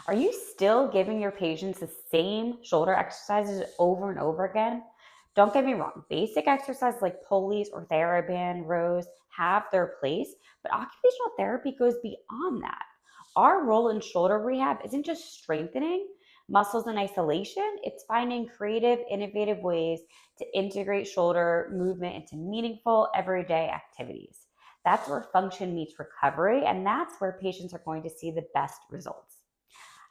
Are you still giving your patients the same shoulder exercises over and over again? Don't get me wrong, basic exercises like pulleys or theraband rows have their place, but occupational therapy goes beyond that. Our role in shoulder rehab isn't just strengthening muscles in isolation, it's finding creative, innovative ways to integrate shoulder movement into meaningful, everyday activities. That's where function meets recovery, and that's where patients are going to see the best results.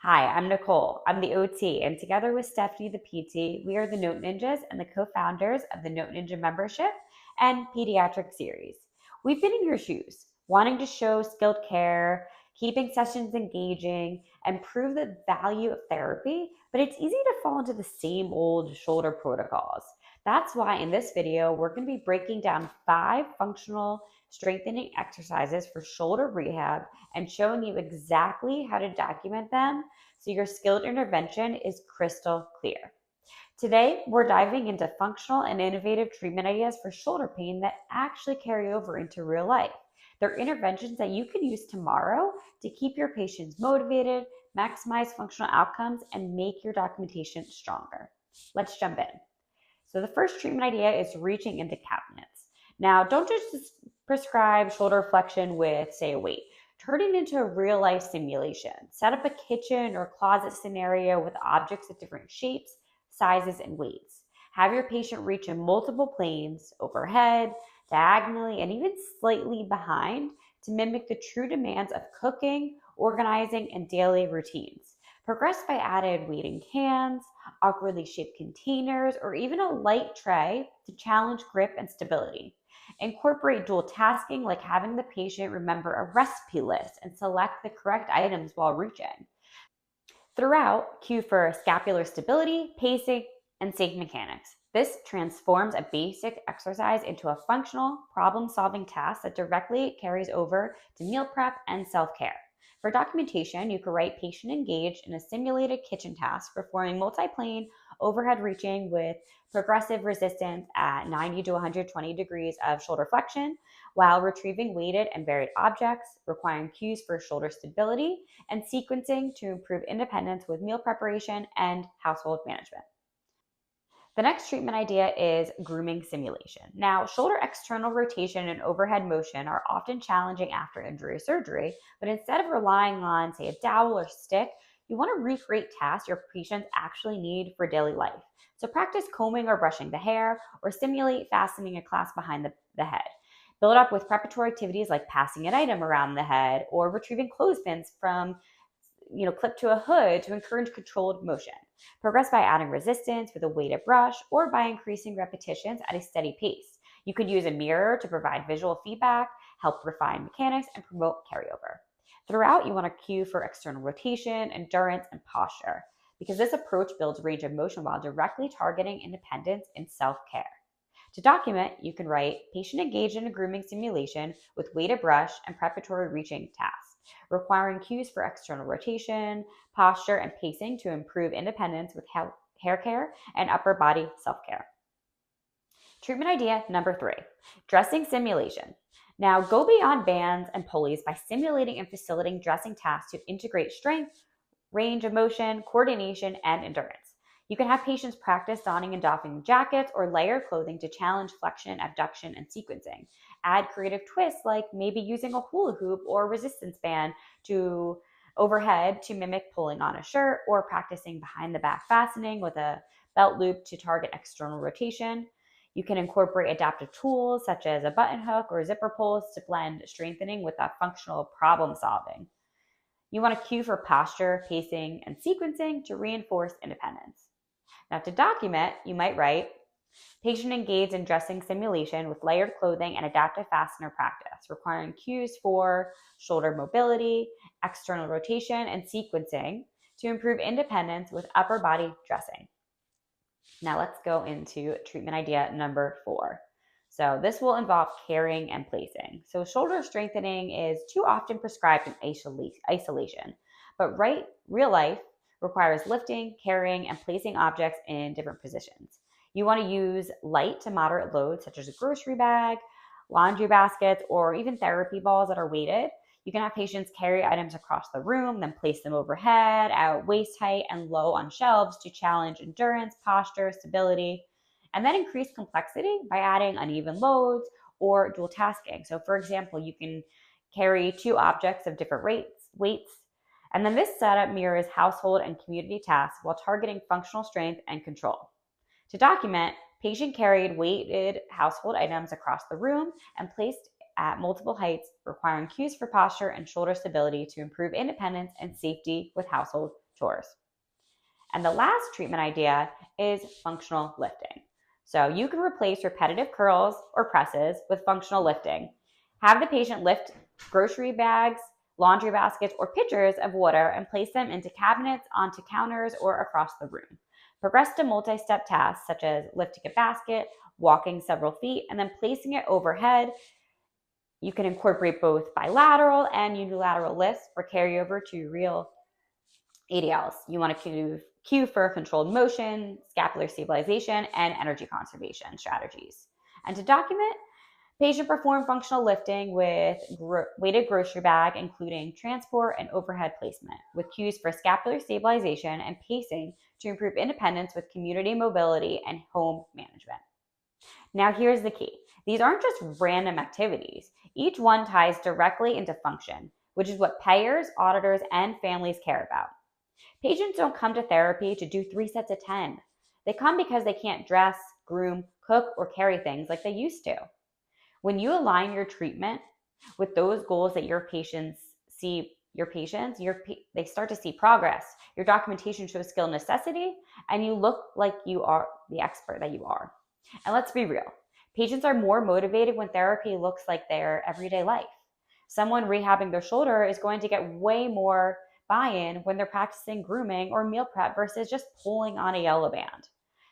Hi, I'm Nicole. I'm the OT, and together with Stephanie, the PT, we are the Note Ninjas and the co founders of the Note Ninja membership and pediatric series. We've been in your shoes, wanting to show skilled care, keeping sessions engaging, and prove the value of therapy, but it's easy to fall into the same old shoulder protocols. That's why in this video, we're going to be breaking down 5 functional strengthening exercises for shoulder rehab and showing you exactly how to document them so your skilled intervention is crystal clear. Today, we're diving into functional and innovative treatment ideas for shoulder pain that actually carry over into real life. They're interventions that you can use tomorrow to keep your patients motivated, maximize functional outcomes, and make your documentation stronger. Let's jump in. So the first treatment idea is reaching into cabinets. Now, don't just prescribe shoulder flexion with, say, a weight. Turn it into a real life simulation. Set up a kitchen or closet scenario with objects of different shapes, sizes, and weights. Have your patient reach in multiple planes, overhead, diagonally, and even slightly behind to mimic the true demands of cooking, organizing, and daily routines. Progress by added weighting cans, awkwardly shaped containers, or even a light tray to challenge grip and stability. Incorporate dual tasking, like having the patient remember a recipe list and select the correct items while reaching. Throughout, cue for scapular stability, pacing, and safe mechanics. This transforms a basic exercise into a functional, problem solving task that directly carries over to meal prep and self care. For documentation, you could write patient engaged in a simulated kitchen task performing multi-plane overhead reaching with progressive resistance at 90 to 120 degrees of shoulder flexion while retrieving weighted and varied objects, requiring cues for shoulder stability, and sequencing to improve independence with meal preparation and household management. The next treatment idea is grooming simulation. Now, shoulder external rotation and overhead motion are often challenging after injury or surgery, but instead of relying on, say, a dowel or stick, you want to recreate tasks your patients actually need for daily life. So practice combing or brushing the hair, or simulate fastening a clasp behind the head. Build up with preparatory activities like passing an item around the head or retrieving clothespins from clip to a hood to encourage controlled motion. Progress by adding resistance with a weighted brush or by increasing repetitions at a steady pace. You could use a mirror to provide visual feedback, help refine mechanics, and promote carryover. Throughout, you want to cue for external rotation, endurance, and posture, because this approach builds range of motion while directly targeting independence and self-care. To document, you can write patient engaged in a grooming simulation with weighted brush and preparatory reaching tasks, requiring cues for external rotation, posture, and pacing to improve independence with hair care and upper body self-care. Treatment idea number 3, dressing simulation. Now, go beyond bands and pulleys by simulating and facilitating dressing tasks to integrate strength, range of motion, coordination, and endurance. You can have patients practice donning and doffing jackets or layered clothing to challenge flexion, abduction, and sequencing. Add creative twists like maybe using a hula hoop or resistance band to overhead to mimic pulling on a shirt, or practicing behind the back fastening with a belt loop to target external rotation. You can incorporate adaptive tools such as a button hook or zipper pulls to blend strengthening with that functional problem solving. You want to cue for posture, pacing, and sequencing to reinforce independence. Now, to document, you might write patient engaged in dressing simulation with layered clothing and adaptive fastener practice, requiring cues for shoulder mobility, external rotation, and sequencing to improve independence with upper body dressing. Now, let's go into treatment idea number 4. So this will involve carrying and placing. So shoulder strengthening is too often prescribed in isolation, but real life requires lifting, carrying, and placing objects in different positions. You want to use light to moderate loads such as a grocery bag, laundry baskets, or even therapy balls that are weighted. You can have patients carry items across the room, then place them overhead, at waist height, and low on shelves to challenge endurance, posture, stability, and then increase complexity by adding uneven loads or dual tasking. So, for example, you can carry 2 objects of different weights, and then this setup mirrors household and community tasks while targeting functional strength and control. To document, patient carried weighted household items across the room and placed at multiple heights, requiring cues for posture and shoulder stability to improve independence and safety with household chores. And the last treatment idea is functional lifting. So you can replace repetitive curls or presses with functional lifting. Have the patient lift grocery bags, laundry baskets, or pitchers of water and place them into cabinets, onto counters, or across the room. Progress to multi-step tasks such as lifting a basket, walking several feet, and then placing it overhead. You can incorporate both bilateral and unilateral lifts for carryover to real ADLs. You want to cue for controlled motion, scapular stabilization, and energy conservation strategies. And to document, patient performed functional lifting with weighted grocery bag, including transport and overhead placement, with cues for scapular stabilization and pacing to improve independence with community mobility and home management. Now, here's the key. These aren't just random activities. Each one ties directly into function, which is what payers, auditors, and families care about. Patients don't come to therapy to do 3 sets of 10. They come because they can't dress, groom, cook, or carry things like they used to. When you align your treatment with those goals that your patients see, they start to see progress. Your documentation shows skill necessity, and you look like you are the expert that you are. And let's be real. Patients are more motivated when therapy looks like their everyday life. Someone rehabbing their shoulder is going to get way more buy-in when they're practicing grooming or meal prep versus just pulling on a yellow band.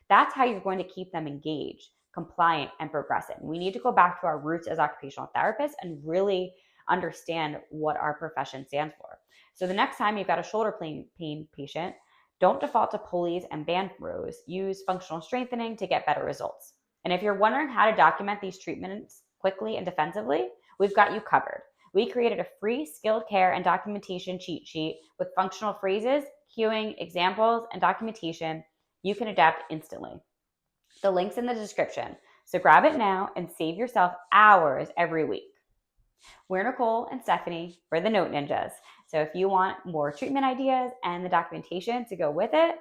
That's how you're going to keep them engaged, compliant, and progressive. We need to go back to our roots as occupational therapists and really understand what our profession stands for. So the next time you've got a shoulder pain patient, don't default to pulleys and band rows. Use functional strengthening to get better results. And if you're wondering how to document these treatments quickly and defensively, we've got you covered. We created a free skilled care and documentation cheat sheet with functional phrases, cueing, examples, and documentation you can adapt instantly. The link's in the description, so grab it now and save yourself hours every week. We're Nicole and Stephanie. We're the Note Ninjas. So if you want more treatment ideas and the documentation to go with it,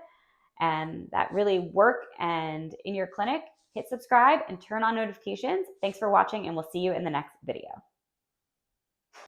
and that really work and in your clinic, hit subscribe and turn on notifications. Thanks for watching, and we'll see you in the next video.